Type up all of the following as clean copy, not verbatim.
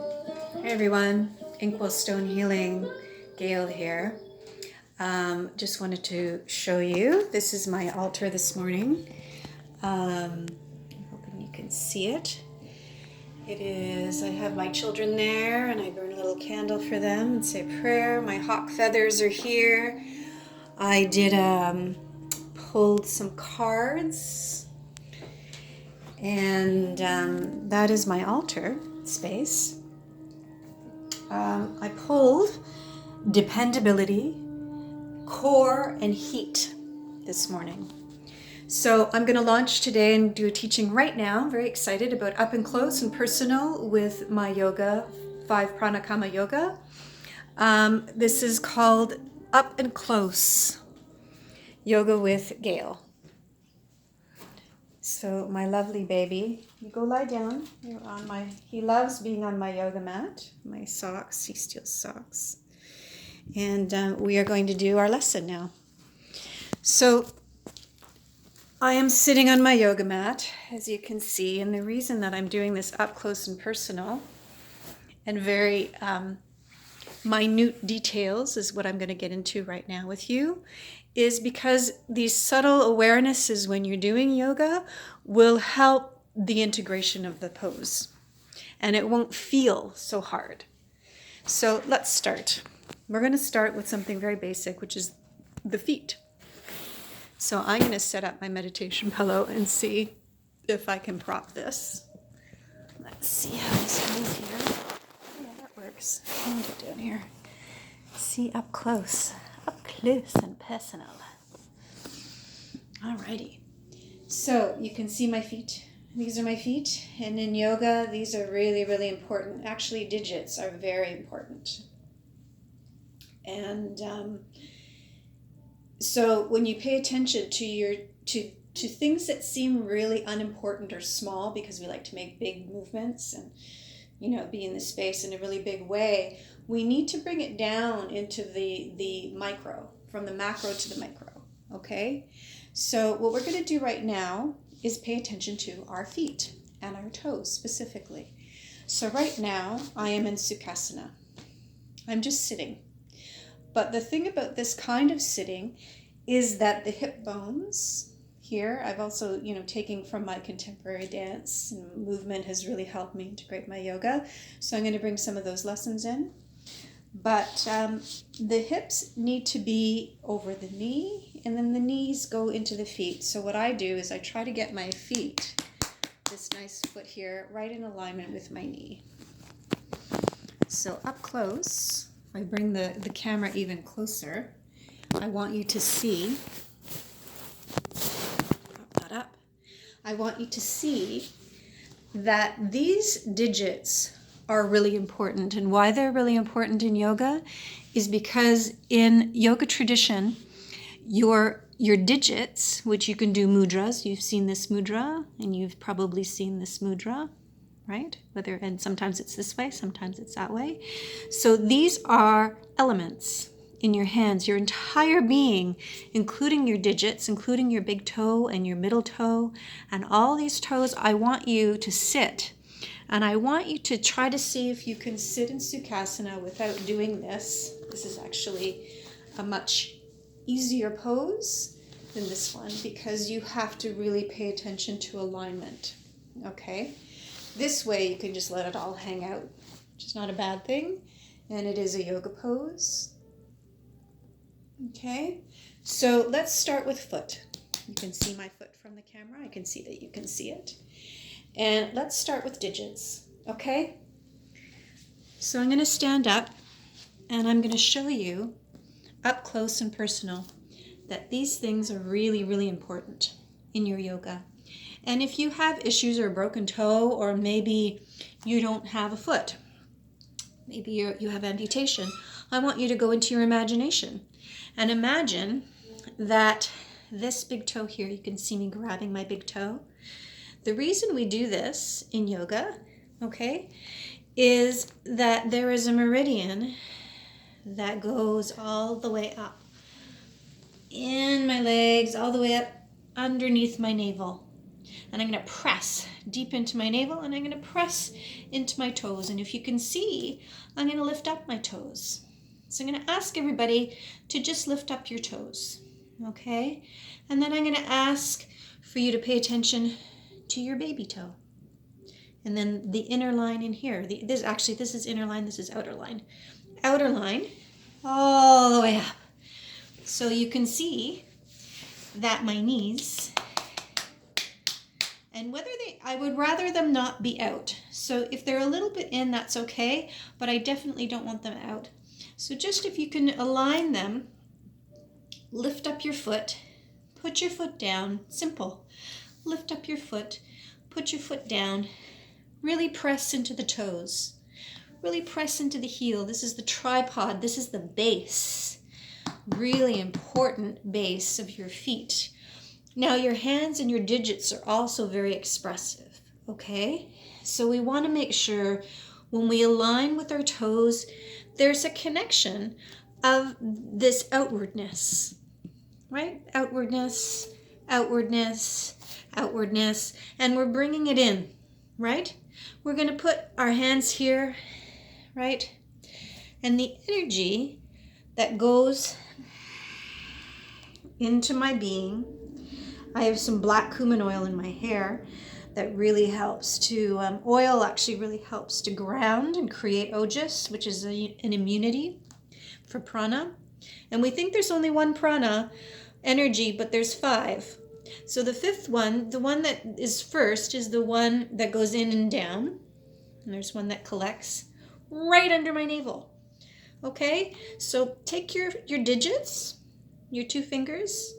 Hey everyone, Inkwell Stone Healing, Gail here. Just wanted to show you, this is my altar this morning. I'm hoping you can see it. It is, I have my children there and I burn a little candle for them and say prayer. My hawk feathers are here. I did pulled some cards and that is my altar space. I pulled dependability, core, and heat this morning. So I'm going to launch today and do a teaching right now. I'm very excited about up and close and personal with my yoga, 5 pranakama yoga. This is called Up and Close Yoga with Gail. So my lovely baby, you go lie down. You're on he loves being on my yoga mat, my socks, he steals socks. And we are going to do our lesson now. So I am sitting on my yoga mat, as you can see, and the reason that I'm doing this up close and personal and very minute details is what I'm going to get into right now with you, is because these subtle awarenesses when you're doing yoga will help the integration of the pose, and it won't feel so hard. So let's start. We're going to start with something very basic, which is the feet. So I'm going to set up my meditation pillow and see if I can prop this. Let's see how this goes here. Yeah, that works. I'll put it down here. See up close and personal. Alrighty. So you can see my feet. These are my feet. And in yoga, these are really, really important. Actually, digits are very important. And so when you pay attention to things that seem really unimportant or small, because we like to make big movements and be in the space in a really big way, we need to bring it down into the micro, from the macro to the micro. Okay? So what we're going to do right now is pay attention to our feet and our toes specifically. So right now I am in sukasana. I'm just sitting. But the thing about this kind of sitting is that the hip bones here, I've also, taken from my contemporary dance, and movement has really helped me integrate my yoga. So I'm going to bring some of those lessons in. But the hips need to be over the knee, and then the knees go into the feet. So what I do is I try to get my feet, this nice foot here, right in alignment with my knee. So up close, I bring the camera even closer. I want you to see, prop that up. I want you to see that these digits are really important. And why they're really important in yoga is because in yoga tradition, your digits, which you can do mudras, you've seen this mudra, and you've probably seen this mudra, right? And sometimes it's this way, sometimes it's that way. So these are elements in your hands, your entire being, including your digits, including your big toe and your middle toe, and all these toes. I want you to sit, and I want you to try to see if you can sit in Sukhasana without doing this. This is actually a much easier pose than this one because you have to really pay attention to alignment, okay? This way you can just let it all hang out, which is not a bad thing, and it is a yoga pose. Okay, so let's start with foot. You can see my foot from the camera. I can see that you can see it. And let's start with digits, okay? So I'm going to stand up and I'm going to show you up close and personal that these things are really, really important in your yoga. And if you have issues or a broken toe, or maybe you don't have a foot, maybe you have amputation, I want you to go into your imagination and imagine that this big toe here, you can see me grabbing my big toe. The reason we do this in yoga, okay, is that there is a meridian that goes all the way up in my legs, all the way up underneath my navel. And I'm going to press deep into my navel, and I'm going to press into my toes. And if you can see, I'm going to lift up my toes. So I'm going to ask everybody to just lift up your toes, okay? And then I'm going to ask for you to pay attention to your baby toe. And then the inner line in here. This is inner line, this is outer line. Outer line all the way up. So you can see that my knees, and I would rather them not be out. So if they're a little bit in, that's okay, but I definitely don't want them out. So just if you can align them, lift up your foot, put your foot down, simple. Lift up your foot, put your foot down, really press into the toes, really press into the heel. This is the tripod, this is the base, really important base of your feet. Now your hands and your digits are also very expressive, okay? So we want to make sure when we align with our toes, there's a connection of this outwardness, right? Outwardness, outwardness, outwardness, and we're bringing it in, right? We're going to put our hands here, right? And the energy that goes into my being, I have some black cumin oil in my hair that really helps to, oil actually really helps to ground and create ojas, which is an immunity for prana. And we think there's only one prana energy, but there's 5. So the 5th one, the one that is first, is the one that goes in and down. And there's one that collects right under my navel. Okay, so take your digits, your 2 fingers,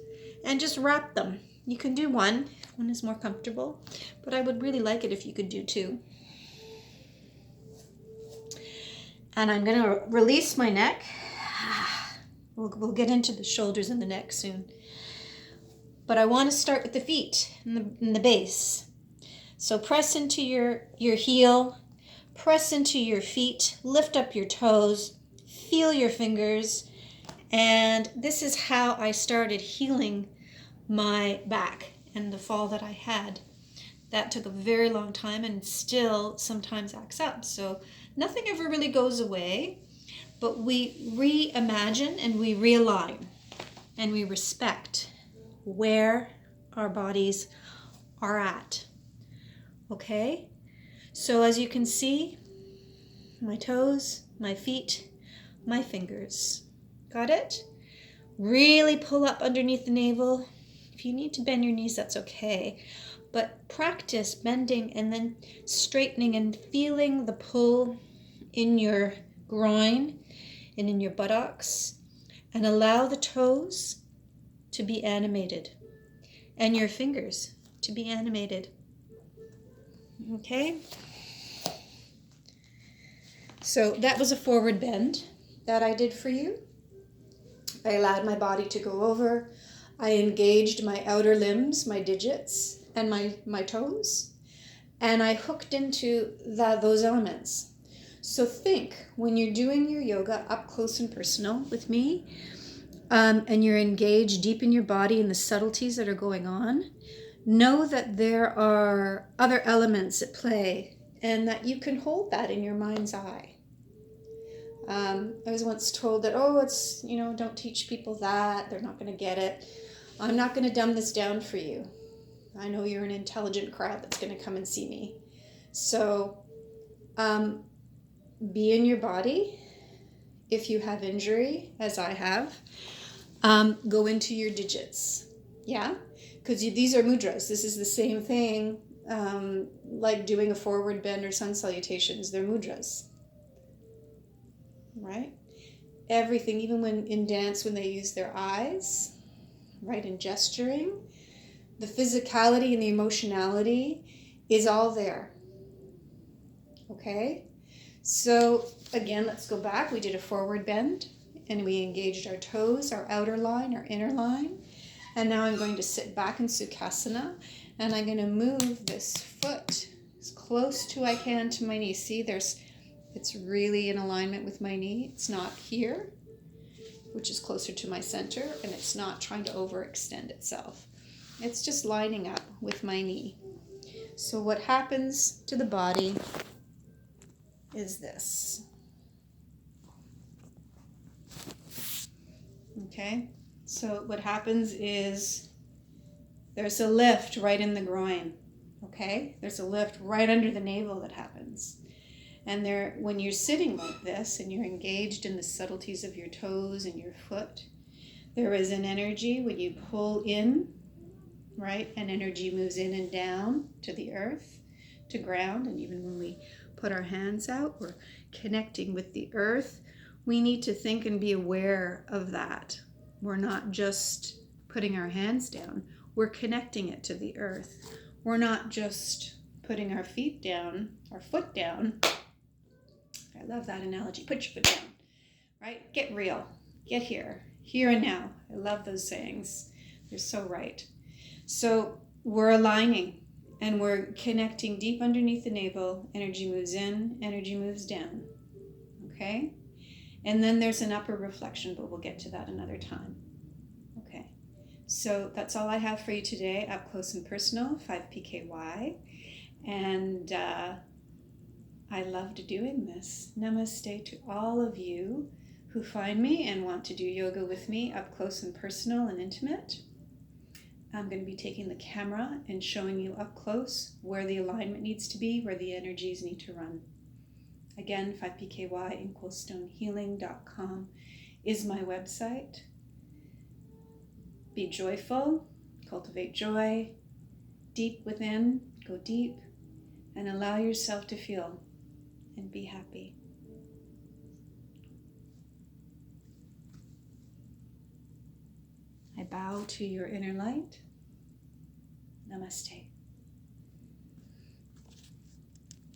and just wrap them. You can do one is more comfortable, but I would really like it if you could do 2. And I'm going to release my neck. We'll get into the shoulders and the neck soon. But I want to start with the feet and the base. So press into your heel, press into your feet, lift up your toes, feel your fingers. And this is how I started healing my back and the fall that I had. That took a very long time and still sometimes acts up. So nothing ever really goes away, but we reimagine and we realign and we respect where our bodies are at. Okay? So as you can see, my toes, my feet, my fingers. Got it? Really pull up underneath the navel. If you need to bend your knees, that's okay. But practice bending and then straightening and feeling the pull in your groin and in your buttocks. And allow the toes to be animated and your fingers to be animated. Okay? So that was a forward bend that I did for you. I allowed my body to go over. I engaged my outer limbs, my digits, and my toes. And I hooked into those elements. So think, when you're doing your yoga up close and personal with me, and you're engaged deep in your body and the subtleties that are going on, know that there are other elements at play and that you can hold that in your mind's eye. I was once told that, it's, don't teach people that. They're not going to get it. I'm not going to dumb this down for you. I know you're an intelligent crowd that's going to come and see me. So be in your body. If you have injury, as I have, go into your digits. Yeah? Because these are mudras. This is the same thing like doing a forward bend or sun salutations. They're mudras. Right? Everything, even when in dance, when they use their eyes, right, in gesturing, the physicality and the emotionality is all there. Okay? So again, let's go back. We did a forward bend and we engaged our toes, our outer line, our inner line. And now I'm going to sit back in sukasana and I'm going to move this foot as close to I can to my knee. See, it's really in alignment with my knee. It's not here, which is closer to my center, and it's not trying to overextend itself. It's just lining up with my knee. So what happens to the body is this. Okay? So what happens is there's a lift right in the groin. Okay? There's a lift right under the navel that happens. And there, when you're sitting like this and you're engaged in the subtleties of your toes and your foot, there is an energy when you pull in, right? An energy moves in and down to the earth, to ground. And even when we put our hands out, we're connecting with the earth. We need to think and be aware of that. We're not just putting our hands down, we're connecting it to the earth. We're not just putting our feet down, our foot down. I love that analogy. Put your foot down, right? Get real. Get here and now. I love those sayings. They're so right. So we're aligning and we're connecting deep underneath the navel. Energy moves in, energy moves down. Okay? And then there's an upper reflection, but we'll get to that another time. Okay. So that's all I have for you today, up close and personal, 5PKY. And I loved doing this. Namaste to all of you who find me and want to do yoga with me up close and personal and intimate. I'm going to be taking the camera and showing you up close where the alignment needs to be, where the energies need to run. Again, 5PKY inkwellstonehealing.com is my website. Be joyful, cultivate joy, deep within, go deep, and allow yourself to feel and be happy. I bow to your inner light. Namaste.